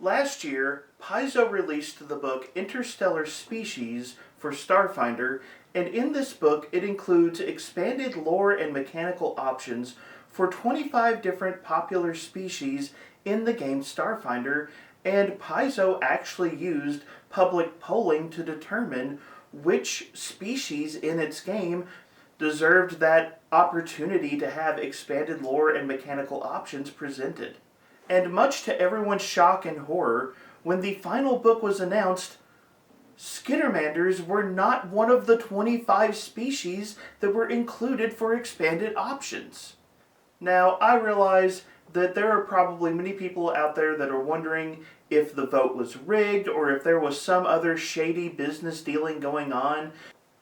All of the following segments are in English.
Last year, Paizo released the book Interstellar Species for Starfinder, and in this book it includes expanded lore and mechanical options for 25 different popular species in the game Starfinder, and Paizo actually used public polling to determine which species in its game deserved that opportunity to have expanded lore and mechanical options presented. And much to everyone's shock and horror, when the final book was announced, skittermanders were not one of the 25 species that were included for expanded options. Now, I realize that there are probably many people out there that are wondering if the vote was rigged or if there was some other shady business dealing going on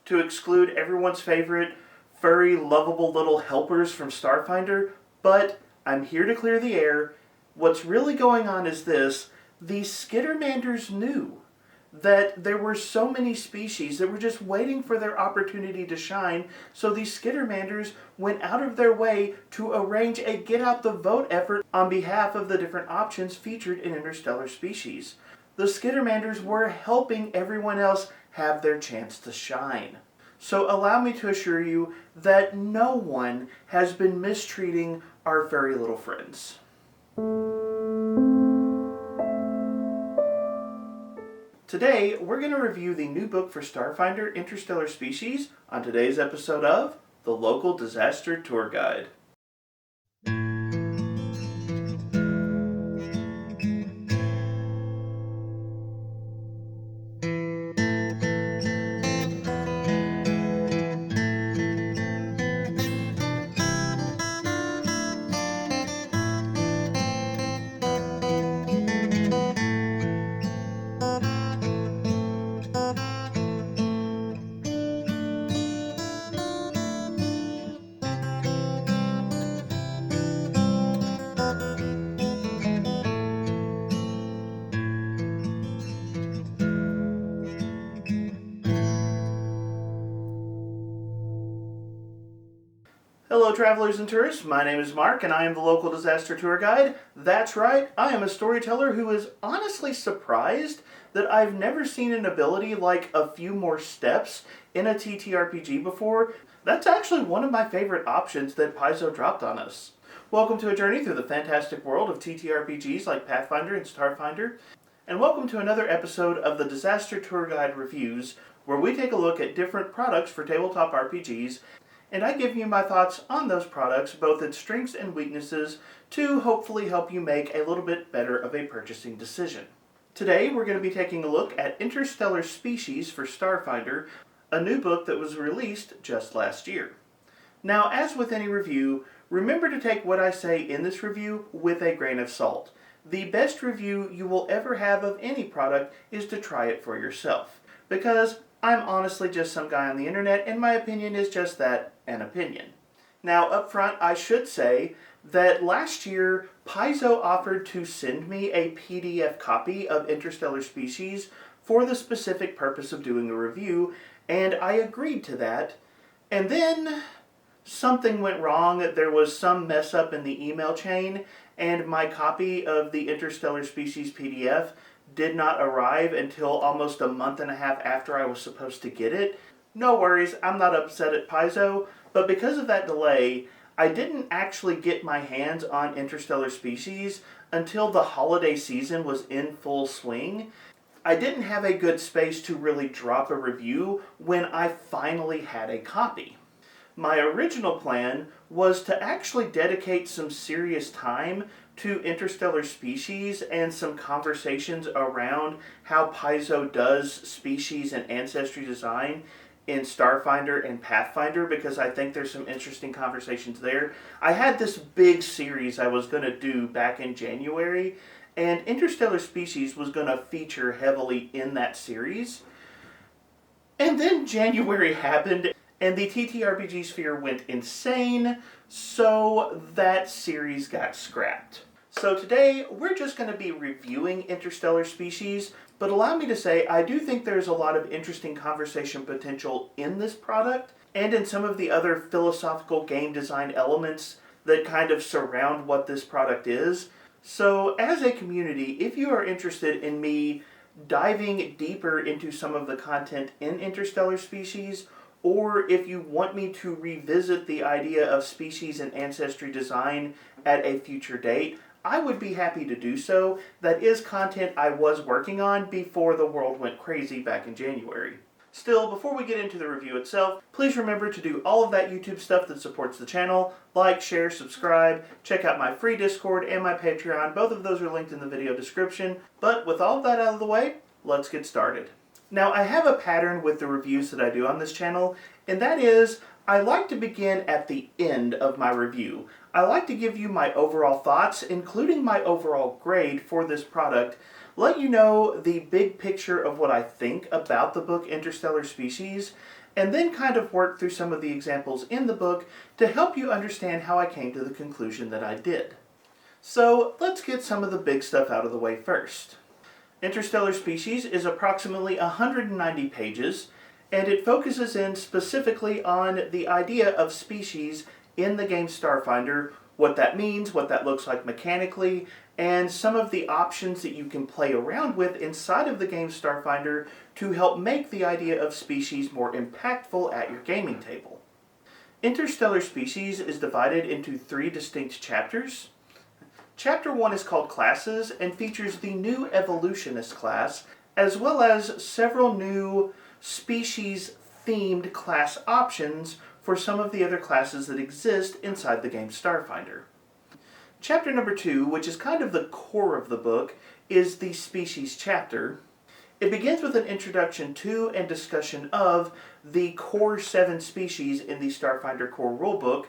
to exclude everyone's favorite furry, lovable little helpers from Starfinder, but I'm here to clear the air. What's really going on is this: the skittermanders knew that there were so many species that were just waiting for their opportunity to shine, so these skittermanders went out of their way to arrange a get-out-the-vote effort on behalf of the different options featured in Interstellar Species. The skittermanders were helping everyone else have their chance to shine. So allow me to assure you that no one has been mistreating our furry little friends. Today, we're going to review the new book for Starfinder, Interstellar Species, on today's episode of The Local Disaster Tour Guide. Hello travelers and tourists, my name is Mark and I am the local disaster tour guide. That's right, I am a storyteller who is honestly surprised that I've never seen an ability like a few more steps in a TTRPG before. That's actually one of my favorite options that Paizo dropped on us. Welcome to a journey through the fantastic world of TTRPGs like Pathfinder and Starfinder, and welcome to another episode of the Disaster Tour Guide Reviews, where we take a look at different products for tabletop RPGs, and I give you my thoughts on those products, both its strengths and weaknesses, to hopefully help you make a little bit better of a purchasing decision. Today we're going to be taking a look at Interstellar Species for Starfinder, a new book that was released just last year. Now, as with any review, remember to take what I say in this review with a grain of salt. The best review you will ever have of any product is to try it for yourself, because I'm honestly just some guy on the internet, and my opinion is just that, an opinion. Now, up front, I should say that last year, Paizo offered to send me a PDF copy of Interstellar Species for the specific purpose of doing a review, and I agreed to that. And then something went wrong. There was some mess up in the email chain, and my copy of the Interstellar Species PDF did not arrive until almost a month and a half after I was supposed to get it. No worries, I'm not upset at Paizo, but because of that delay, I didn't actually get my hands on Interstellar Species until the holiday season was in full swing. I didn't have a good space to really drop a review when I finally had a copy. My original plan was to actually dedicate some serious time to Interstellar Species and some conversations around how Paizo does species and ancestry design in Starfinder and Pathfinder, because I think there's some interesting conversations there. I had this big series I was going to do back in January, and Interstellar Species was going to feature heavily in that series. And then January happened, and the TTRPG sphere went insane, so that series got scrapped. So today, we're just going to be reviewing Interstellar Species, but allow me to say, I do think there's a lot of interesting conversation potential in this product, and in some of the other philosophical game design elements that kind of surround what this product is. So as a community, if you are interested in me diving deeper into some of the content in Interstellar Species, or if you want me to revisit the idea of species and ancestry design at a future date, I would be happy to do so. That is content I was working on before the world went crazy back in January. Still, before we get into the review itself, please remember to do all of that YouTube stuff that supports the channel. Like, share, subscribe, check out my free Discord and my Patreon. Both of those are linked in the video description. But with all of that out of the way, let's get started. Now, I have a pattern with the reviews that I do on this channel, and that is I like to begin at the end of my review. I like to give you my overall thoughts, including my overall grade for this product, let you know the big picture of what I think about the book Interstellar Species, and then kind of work through some of the examples in the book to help you understand how I came to the conclusion that I did. So let's get some of the big stuff out of the way first. Interstellar Species is approximately 190 pages, and it focuses in specifically on the idea of species in the game Starfinder, what that means, what that looks like mechanically, and some of the options that you can play around with inside of the game Starfinder to help make the idea of species more impactful at your gaming table. Interstellar Species is divided into 3 distinct chapters. Chapter 1 is called Classes and features the new Evolutionist class, as well as several new species-themed class options for some of the other classes that exist inside the game Starfinder. Chapter number 2, which is kind of the core of the book, is the Species chapter. It begins with an introduction to and discussion of the core 7 species in the Starfinder core rulebook,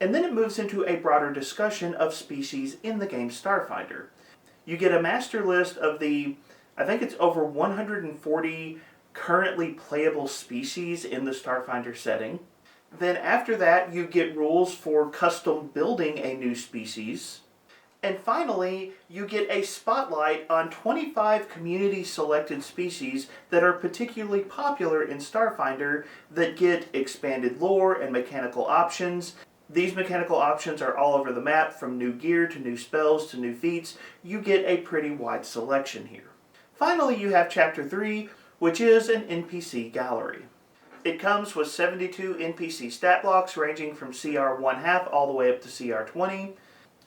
and then it moves into a broader discussion of species in the game Starfinder. You get a master list of I think it's over 140 currently playable species in the Starfinder setting. Then after that, you get rules for custom building a new species. And finally, you get a spotlight on 25 community-selected species that are particularly popular in Starfinder that get expanded lore and mechanical options. These mechanical options are all over the map, from new gear to new spells to new feats. You get a pretty wide selection here. Finally, you have Chapter 3, which is an NPC Gallery. It comes with 72 NPC stat blocks ranging from CR 1/2 all the way up to CR 20,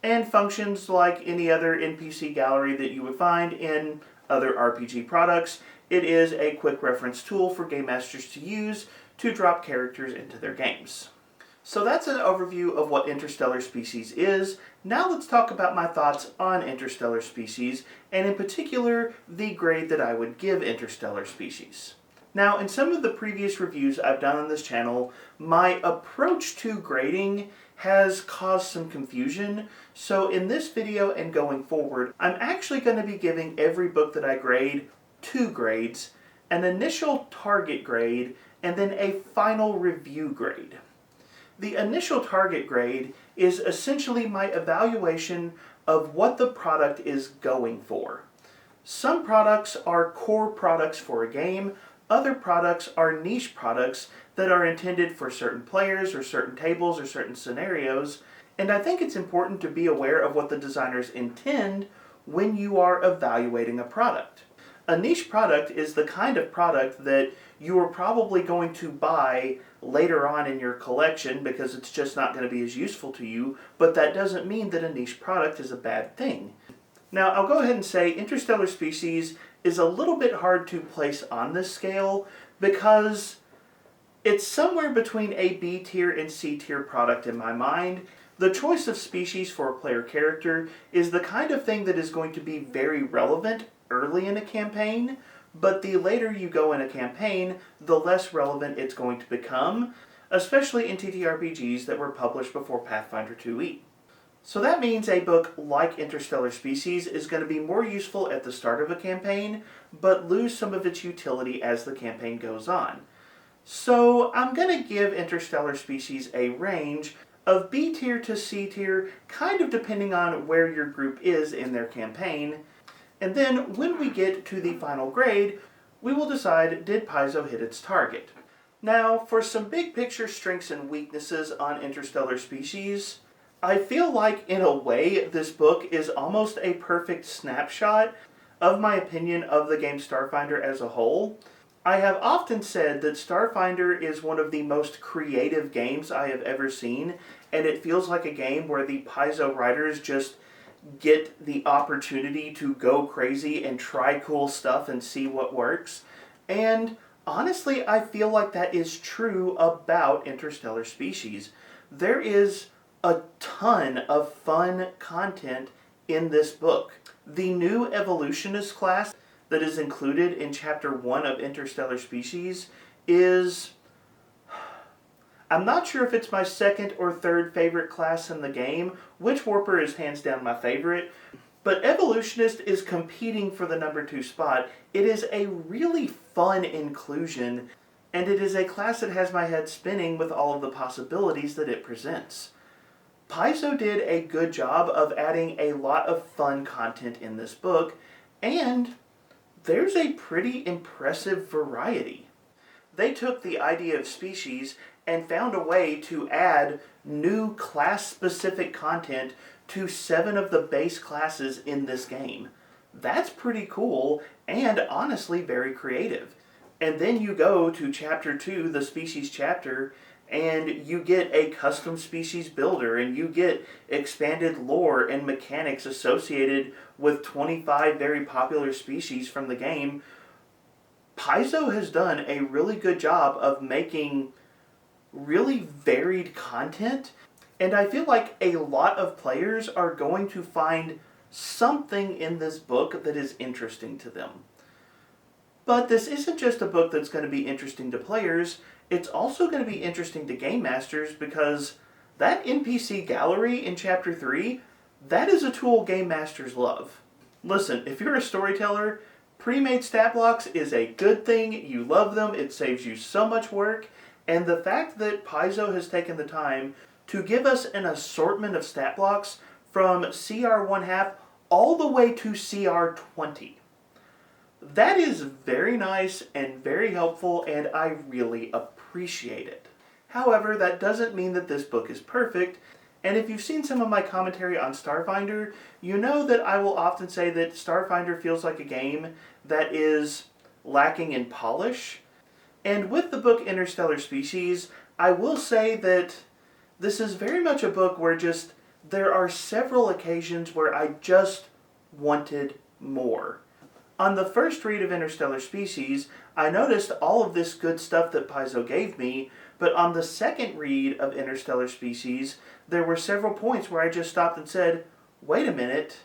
and functions like any other NPC gallery that you would find in other RPG products. It is a quick reference tool for game masters to use to drop characters into their games. So that's an overview of what Interstellar Species is. Now let's talk about my thoughts on Interstellar Species, and in particular, the grade that I would give Interstellar Species. Now, in some of the previous reviews I've done on this channel, my approach to grading has caused some confusion. So in this video and going forward, I'm actually going to be giving every book that I grade 2 grades, an initial target grade, and then a final review grade. The initial target grade is essentially my evaluation of what the product is going for. Some products are core products for a game. Other products are niche products that are intended for certain players or certain tables or certain scenarios, and I think it's important to be aware of what the designers intend when you are evaluating a product. A niche product is the kind of product that you are probably going to buy later on in your collection because it's just not going to be as useful to you, but that doesn't mean that a niche product is a bad thing. Now, I'll go ahead and say Interstellar Species is a little bit hard to place on this scale because it's somewhere between a B tier and C tier product in my mind. The choice of species for a player character is the kind of thing that is going to be very relevant early in a campaign, but the later you go in a campaign, the less relevant it's going to become, especially in TTRPGs that were published before Pathfinder 2e. So that means a book like Interstellar Species is going to be more useful at the start of a campaign, but lose some of its utility as the campaign goes on. So I'm going to give Interstellar Species a range of B tier to C tier, kind of depending on where your group is in their campaign. And then when we get to the final grade, we will decide, did Paizo hit its target? Now, for some big picture strengths and weaknesses on Interstellar Species, I feel like, in a way, this book is almost a perfect snapshot of my opinion of the game Starfinder as a whole. I have often said that Starfinder is one of the most creative games I have ever seen, and it feels like a game where the Paizo writers just get the opportunity to go crazy and try cool stuff and see what works. And honestly, I feel like that is true about Interstellar Species. There is a ton of fun content in this book. The new evolutionist class that is included in Chapter 1 of Interstellar Species is... I'm not sure if it's my second or third favorite class in the game. Witch Warper is hands down my favorite. But Evolutionist is competing for the number 2 spot. It is a really fun inclusion, and it is a class that has my head spinning with all of the possibilities that it presents. Paizo did a good job of adding a lot of fun content in this book, and there's a pretty impressive variety. They took the idea of species and found a way to add new class-specific content to 7 of the base classes in this game. That's pretty cool and honestly very creative. And then you go to Chapter 2, the Species chapter, and you get a custom species builder, and you get expanded lore and mechanics associated with 25 very popular species from the game. Paizo has done a really good job of making really varied content, and I feel like a lot of players are going to find something in this book that is interesting to them. But this isn't just a book that's going to be interesting to players, it's also going to be interesting to game masters, because that NPC Gallery in Chapter 3, that is a tool game masters love. Listen, if you're a storyteller, pre-made stat blocks is a good thing. You love them, it saves you so much work, and the fact that Paizo has taken the time to give us an assortment of stat blocks from CR 1/2 all the way to CR 20. That is very nice and very helpful, and I really appreciate it. However, that doesn't mean that this book is perfect, and if you've seen some of my commentary on Starfinder, you know that I will often say that Starfinder feels like a game that is lacking in polish. And with the book Interstellar Species, I will say that this is very much a book where there are several occasions where I just wanted more. On the first read of Interstellar Species, I noticed all of this good stuff that Paizo gave me, but on the second read of Interstellar Species, there were several points where I just stopped and said, wait a minute,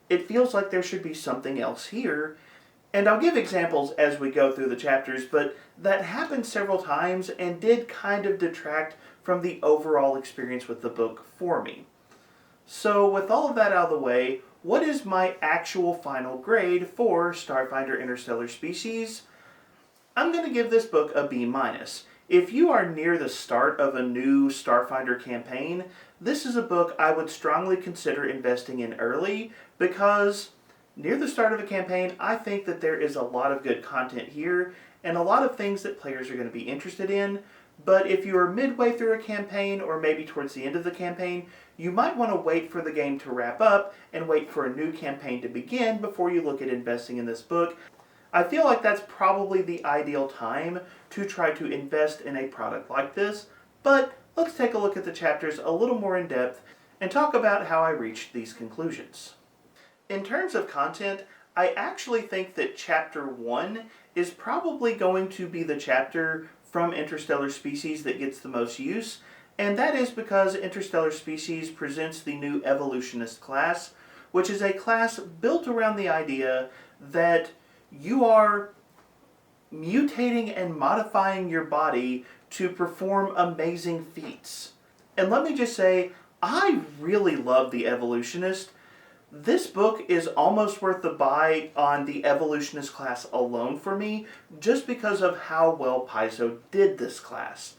it feels like there should be something else here. And I'll give examples as we go through the chapters, but that happened several times and did kind of detract from the overall experience with the book for me. So with all of that out of the way, what is my actual final grade for Starfinder Interstellar Species? I'm going to give this book a B-. If you are near the start of a new Starfinder campaign, this is a book I would strongly consider investing in early, because near the start of a campaign, I think that there is a lot of good content here and a lot of things that players are going to be interested in. But if you are midway through a campaign, or maybe towards the end of the campaign, you might want to wait for the game to wrap up and wait for a new campaign to begin before you look at investing in this book. I feel like that's probably the ideal time to try to invest in a product like this, but let's take a look at the chapters a little more in depth and talk about how I reached these conclusions. In terms of content, I actually think that Chapter 1 is probably going to be the chapter from Interstellar Species that gets the most use, and that is because Interstellar Species presents the new Evolutionist class, which is a class built around the idea that you are mutating and modifying your body to perform amazing feats. And let me just say, I really love the Evolutionist. This book is almost worth the buy on the Evolutionist class alone for me, just because of how well Paizo did this class.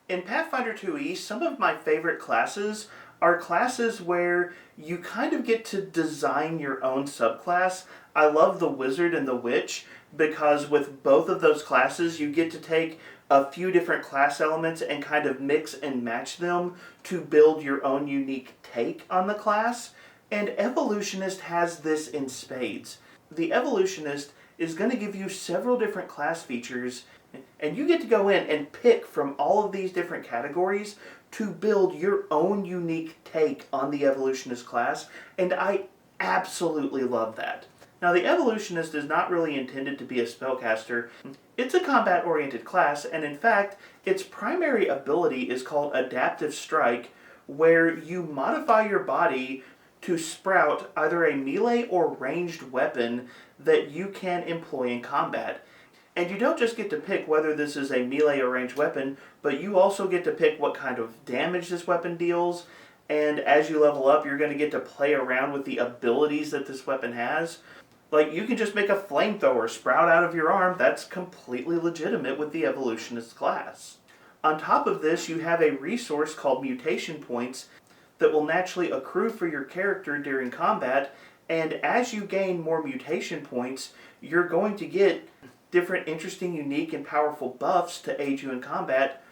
In Pathfinder 2e, some of my favorite classes are classes where you kind of get to design your own subclass. I love the wizard and the witch because with both of those classes you get to take a few different class elements and kind of mix and match them to build your own unique take on the class. And Evolutionist has this in spades. The Evolutionist is going to give you several different class features, and you get to go in and pick from all of these different categories to build your own unique take on the Evolutionist class, and I absolutely love that. Now, the Evolutionist is not really intended to be a spellcaster. It's a combat-oriented class, and in fact, its primary ability is called Adaptive Strike, where you modify your body to sprout either a melee or ranged weapon that you can employ in combat. And you don't just get to pick whether this is a melee or ranged weapon, but you also get to pick what kind of damage this weapon deals, and as you level up, you're going to get to play around with the abilities that this weapon has. Like, you can just make a flamethrower sprout out of your arm. That's completely legitimate with the Evolutionist class. On top of this, you have a resource called Mutation Points that will naturally accrue for your character during combat, and as you gain more mutation points, you're going to get different interesting, unique, and powerful buffs to aid you in combat,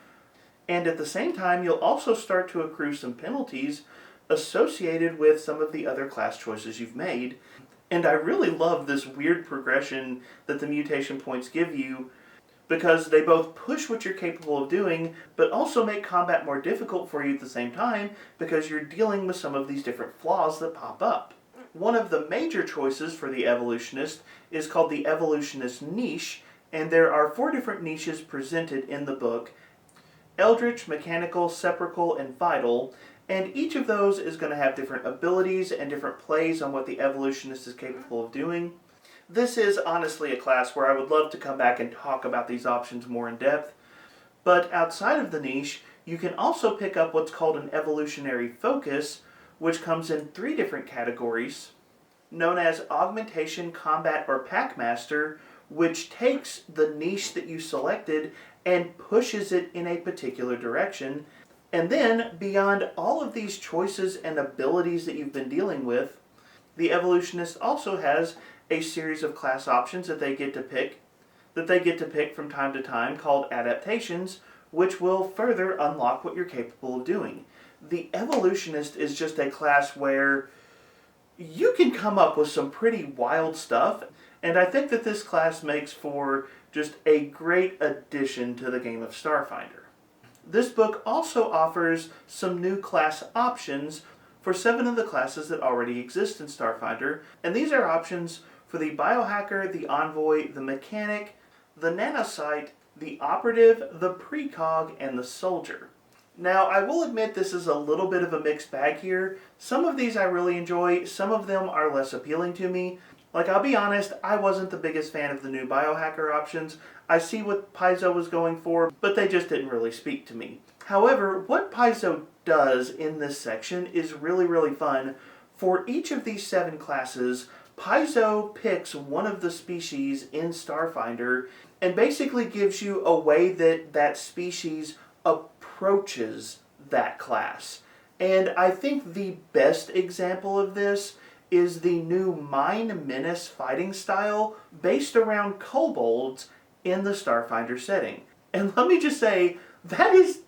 and at the same time, you'll also start to accrue some penalties associated with some of the other class choices you've made. And I really love this weird progression that the mutation points give you, because they both push what you're capable of doing, but also make combat more difficult for you at the same time, because you're dealing with some of these different flaws that pop up. One of the major choices for the Evolutionist is called the Evolutionist Niche, and there are 4 different niches presented in the book: Eldritch, Mechanical, Sepulchral, and Vital, and each of those is going to have different abilities and different plays on what the Evolutionist is capable of doing. This is honestly a class where I would love to come back and talk about these options more in depth, but outside of the niche, you can also pick up what's called an Evolutionary Focus, which comes in 3 different categories, known as Augmentation, Combat, or Packmaster, which takes the niche that you selected and pushes it in a particular direction. And then, beyond all of these choices and abilities that you've been dealing with, the Evolutionist also has a series of class options that they get to pick from time to time, called adaptations, which will further unlock what you're capable of doing. The Evolutionist is just a class where you can come up with some pretty wild stuff, and I think that this class makes for just a great addition to the game of Starfinder. This book also offers some new class options for 7 of the classes that already exist in Starfinder, and these are options for the Biohacker, the Envoy, the Mechanic, the Nanocyte, the Operative, the Precog, and the Soldier. Now, I will admit this is a little bit of a mixed bag here. Some of these I really enjoy, some of them are less appealing to me. Like, I'll be honest, I wasn't the biggest fan of the new Biohacker options. I see what Paizo was going for, but they just didn't really speak to me. However, what Paizo does in this section is really, really fun. For each of these 7 classes, Paizo picks one of the species in Starfinder and basically gives you a way that that species approaches that class. And I think the best example of this is the new Mind Menace fighting style based around kobolds in the Starfinder setting. And let me just say, that is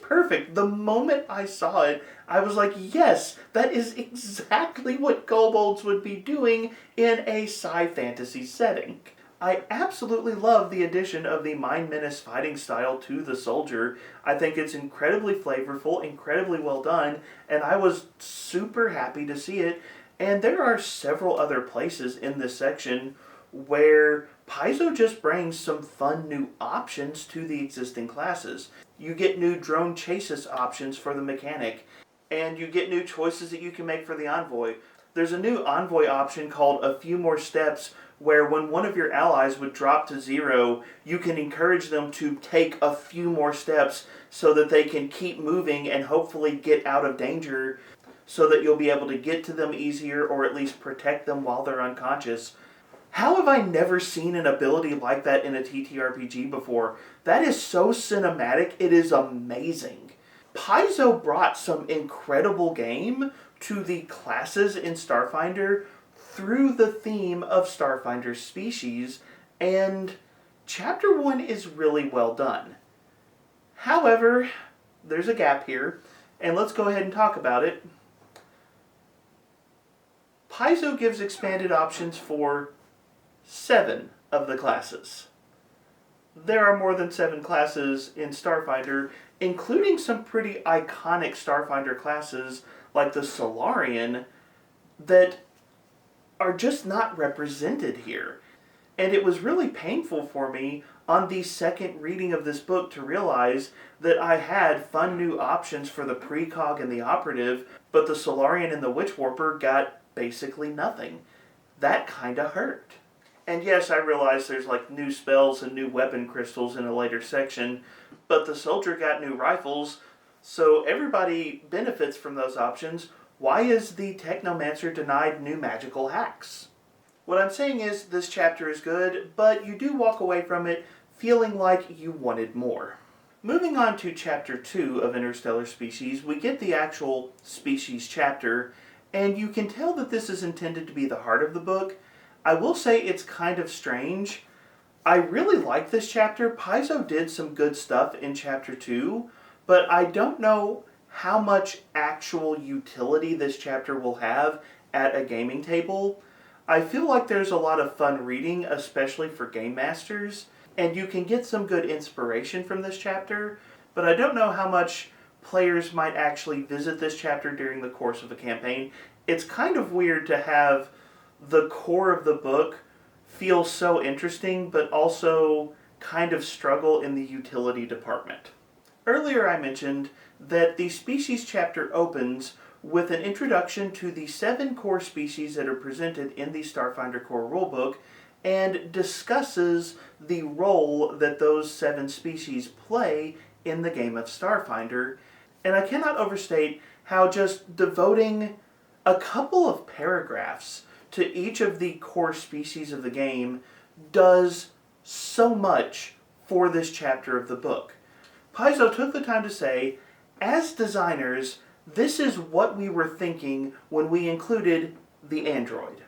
perfect. The moment I saw it, I was like, yes, that is exactly what kobolds would be doing in a sci-fantasy setting. I absolutely love the addition of the Mind Menace fighting style to the Soldier. I think it's incredibly flavorful, incredibly well done, and I was super happy to see it. And there are several other places in this section where Paizo just brings some fun new options to the existing classes. You get new drone chases options for the Mechanic, and you get new choices that you can make for the Envoy. There's a new Envoy option called A Few More Steps, where when one of your allies would drop to 0, you can encourage them to take a few more steps so that they can keep moving and hopefully get out of danger, so that you'll be able to get to them easier or at least protect them while they're unconscious. How have I never seen an ability like that in a TTRPG before? That is so cinematic, it is amazing. Paizo brought some incredible game to the classes in Starfinder through the theme of Starfinder's species, and Chapter 1 is really well done. However, there's a gap here, and let's go ahead and talk about it. Paizo gives expanded options for 7 of the classes. There are more than 7 classes in Starfinder, including some pretty iconic Starfinder classes like the Solarian that are just not represented here. And it was really painful for me on the second reading of this book to realize that I had fun new options for the precog and the operative, but the Solarian and the Witch Warper got basically nothing. That kinda hurt. And yes, I realize there's like new spells and new weapon crystals in a later section, but the soldier got new rifles, so everybody benefits from those options. Why is the Technomancer denied new magical hacks? What I'm saying is this chapter is good, but you do walk away from it feeling like you wanted more. Moving on to Chapter 2 of Interstellar Species, we get the actual species chapter, and you can tell that this is intended to be the heart of the book. I will say it's kind of strange. I really like this chapter. Paizo did some good stuff in Chapter 2, but I don't know how much actual utility this chapter will have at a gaming table. I feel like there's a lot of fun reading, especially for game masters, and you can get some good inspiration from this chapter, but I don't know how much players might actually visit this chapter during the course of a campaign. It's kind of weird to have the core of the book feel so interesting, but also kind of struggle in the utility department. Earlier I mentioned that the species chapter opens with an introduction to the 7 core species that are presented in the Starfinder core rulebook and discusses the role that those 7 species play in the game of Starfinder. And I cannot overstate how just devoting a couple of paragraphs to each of the core species of the game does so much for this chapter of the book. Paizo took the time to say, as designers, this is what we were thinking when we included the android.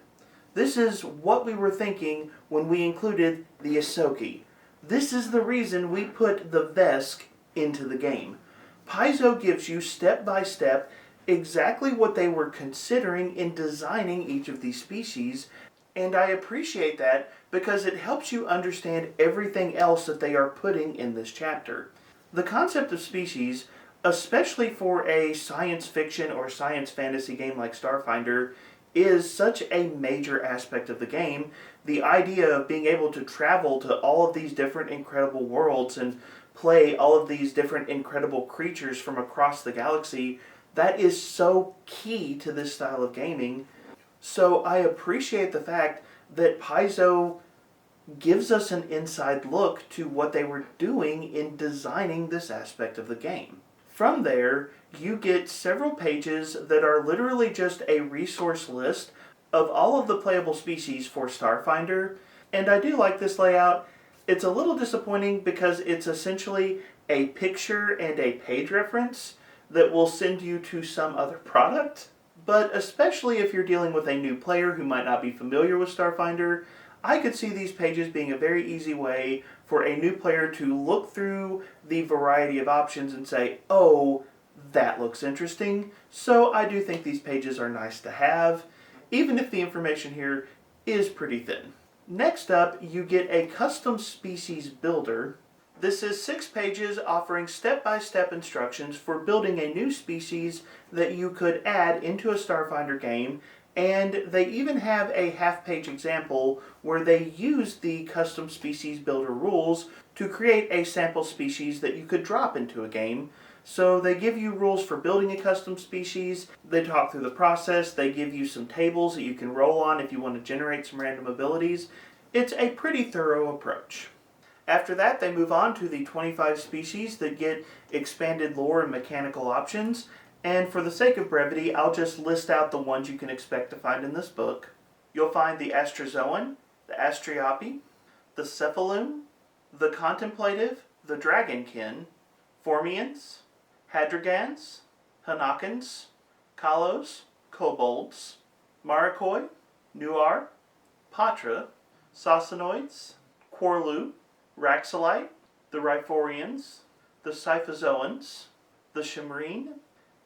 This is what we were thinking when we included the Ahsoki. This is the reason we put the Vesk into the game. Paizo gives you step by step exactly what they were considering in designing each of these species, and I appreciate that because it helps you understand everything else that they are putting in this chapter. The concept of species, especially for a science fiction or science fantasy game like Starfinder, is such a major aspect of the game. The idea of being able to travel to all of these different incredible worlds and play all of these different incredible creatures from across the galaxy, that is so key to this style of gaming. So I appreciate the fact that Paizo gives us an inside look to what they were doing in designing this aspect of the game. From there, you get several pages that are literally just a resource list of all of the playable species for Starfinder, and I do like this layout. It's a little disappointing because it's essentially a picture and a page reference that will send you to some other product, but especially if you're dealing with a new player who might not be familiar with Starfinder, I could see these pages being a very easy way for a new player to look through the variety of options and say, oh, that looks interesting. So I do think these pages are nice to have, even if the information here is pretty thin. Next up, you get a custom species builder. This is 6 pages offering step-by-step instructions for building a new species that you could add into a Starfinder game, and they even have a half-page example where they use the custom species builder rules to create a sample species that you could drop into a game. So they give you rules for building a custom species, they talk through the process, they give you some tables that you can roll on if you want to generate some random abilities. It's a pretty thorough approach. After that, they move on to the 25 species that get expanded lore and mechanical options, and for the sake of brevity, I'll just list out the ones you can expect to find in this book. You'll find the Astrozoan, the Astriopi, the Cephaloon, the Contemplative, the Dragonkin, Formians, Hadragans, Hanakans, Kalos, Kobolds, Marikoi, Nuar, Patra, Sausonoids, Quarlu, Raxolite, the Riforians, the Scyphozoans, the Shimreen,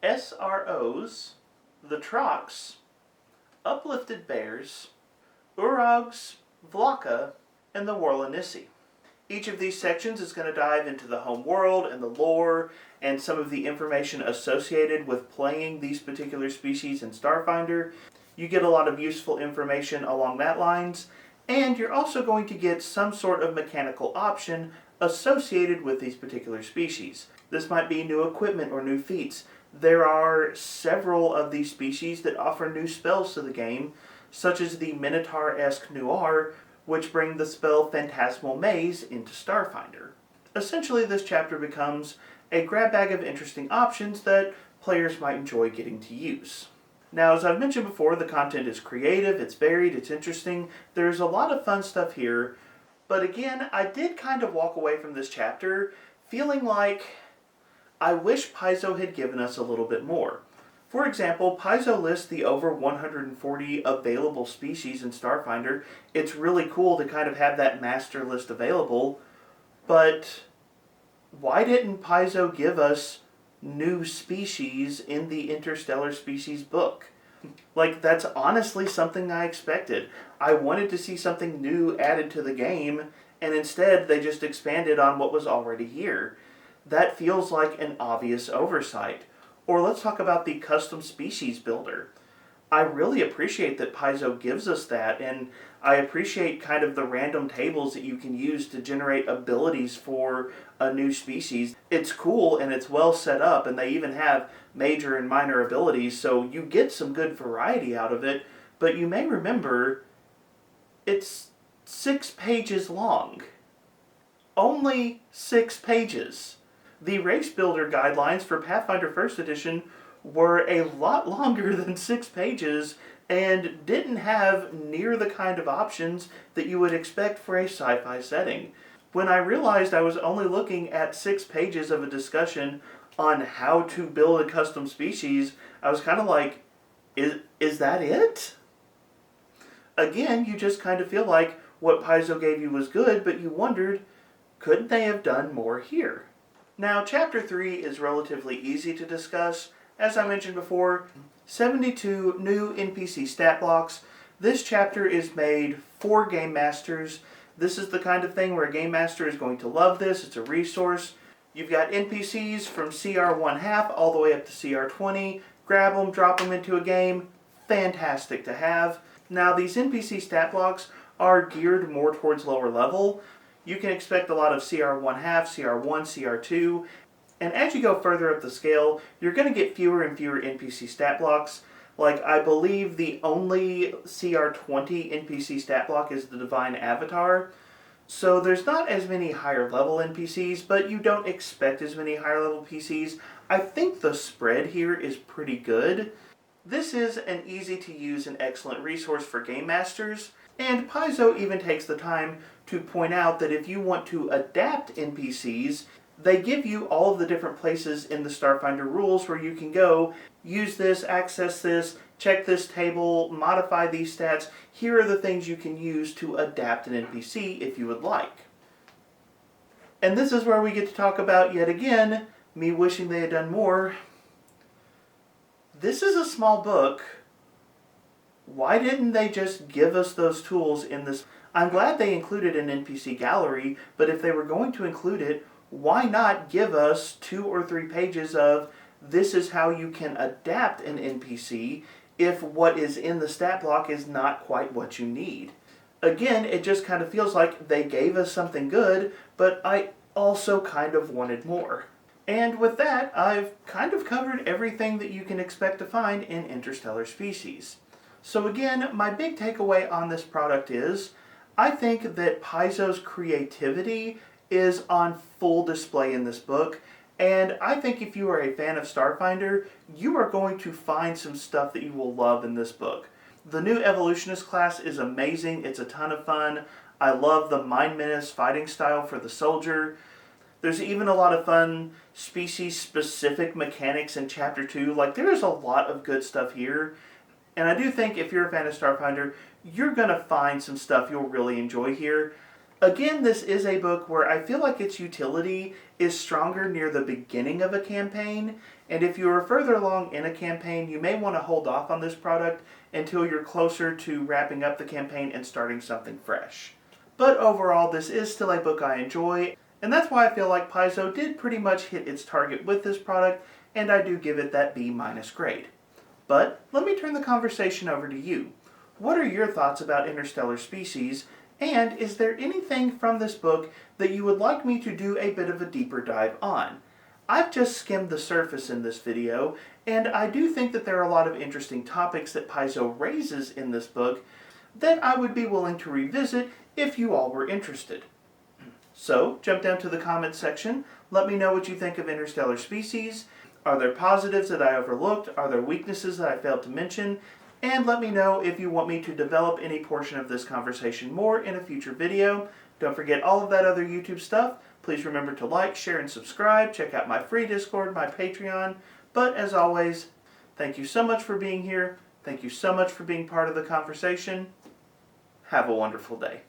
SROs, the Trox, Uplifted Bears, Urogs, Vlaka, and the Warlanissi. Each of these sections is going to dive into the home world and the lore and some of the information associated with playing these particular species in Starfinder. You get a lot of useful information along that lines, and you're also going to get some sort of mechanical option associated with these particular species. This might be new equipment or new feats. There are several of these species that offer new spells to the game, such as the Minotaur-esque Nuar, which bring the spell Phantasmal Maze into Starfinder. Essentially, this chapter becomes a grab bag of interesting options that players might enjoy getting to use. Now, as I've mentioned before, the content is creative, it's varied, it's interesting, there's a lot of fun stuff here, but again, I did kind of walk away from this chapter feeling like I wish Paizo had given us a little bit more. For example, Paizo lists the over 140 available species in Starfinder. It's really cool to kind of have that master list available, but why didn't Paizo give us new species in the Interstellar Species book? Like, that's honestly something I expected. I wanted to see something new added to the game, and instead they just expanded on what was already here. That feels like an obvious oversight. Or let's talk about the custom species builder. I really appreciate that Paizo gives us that, and I appreciate kind of the random tables that you can use to generate abilities for a new species. It's cool and it's well set up, and they even have major and minor abilities, so you get some good variety out of it, but you may remember it's 6 pages long. Only 6 pages. The race builder guidelines for Pathfinder 1st Edition were a lot longer than 6 pages and didn't have near the kind of options that you would expect for a sci-fi setting. When I realized I was only looking at 6 pages of a discussion on how to build a custom species, I was kind of like, is that it? Again, you just kind of feel like what Paizo gave you was good, but you wondered, couldn't they have done more here? Now, Chapter 3 is relatively easy to discuss. As I mentioned before, 72 new NPC stat blocks. This chapter is made for Game Masters. This is the kind of thing where a Game Master is going to love this. It's a resource. You've got NPCs from CR 1/2 all the way up to CR 20. Grab them, drop them into a game. Fantastic to have. Now, these NPC stat blocks are geared more towards lower level. You can expect a lot of CR 1/2, CR 1, CR 2, and as you go further up the scale, you're going to get fewer and fewer NPC stat blocks. Like, I believe the only CR 20 NPC stat block is the Divine Avatar. So there's not as many higher level NPCs, but you don't expect as many higher level PCs. I think the spread here is pretty good. This is an easy to use and excellent resource for Game Masters, and Paizo even takes the time to point out that if you want to adapt NPCs, they give you all of the different places in the Starfinder rules where you can go, use this, access this, check this table, modify these stats. Here are the things you can use to adapt an NPC if you would like. And this is where we get to talk about, yet again, me wishing they had done more. This is a small book. Why didn't they just give us those tools in this? I'm glad they included an NPC gallery, but if they were going to include it, why not give us 2 or 3 pages of this is how you can adapt an NPC if what is in the stat block is not quite what you need? Again, it just kind of feels like they gave us something good, but I also kind of wanted more. And with that, I've kind of covered everything that you can expect to find in Interstellar Species. So again, my big takeaway on this product is, I think that Paizo's creativity is on full display in this book, and I think if you are a fan of Starfinder, you are going to find some stuff that you will love in this book. The new Evolutionist class is amazing, it's a ton of fun. I love the Mind Menace fighting style for the soldier. There's even a lot of fun species-specific mechanics in Chapter 2. Like, there is a lot of good stuff here. And I do think if you're a fan of Starfinder, you're going to find some stuff you'll really enjoy here. Again, this is a book where I feel like its utility is stronger near the beginning of a campaign, and if you are further along in a campaign, you may want to hold off on this product until you're closer to wrapping up the campaign and starting something fresh. But overall, this is still a book I enjoy, and that's why I feel like Paizo did pretty much hit its target with this product, and I do give it that B- grade. But let me turn the conversation over to you. What are your thoughts about Interstellar Species, and is there anything from this book that you would like me to do a bit of a deeper dive on? I've just skimmed the surface in this video, and I do think that there are a lot of interesting topics that Paizo raises in this book that I would be willing to revisit if you all were interested. So, jump down to the comments section, let me know what you think of Interstellar Species. Are there positives that I overlooked? Are there weaknesses that I failed to mention? And let me know if you want me to develop any portion of this conversation more in a future video. Don't forget all of that other YouTube stuff. Please remember to like, share, and subscribe. Check out my free Discord, my Patreon. But as always, thank you so much for being here. Thank you so much for being part of the conversation. Have a wonderful day.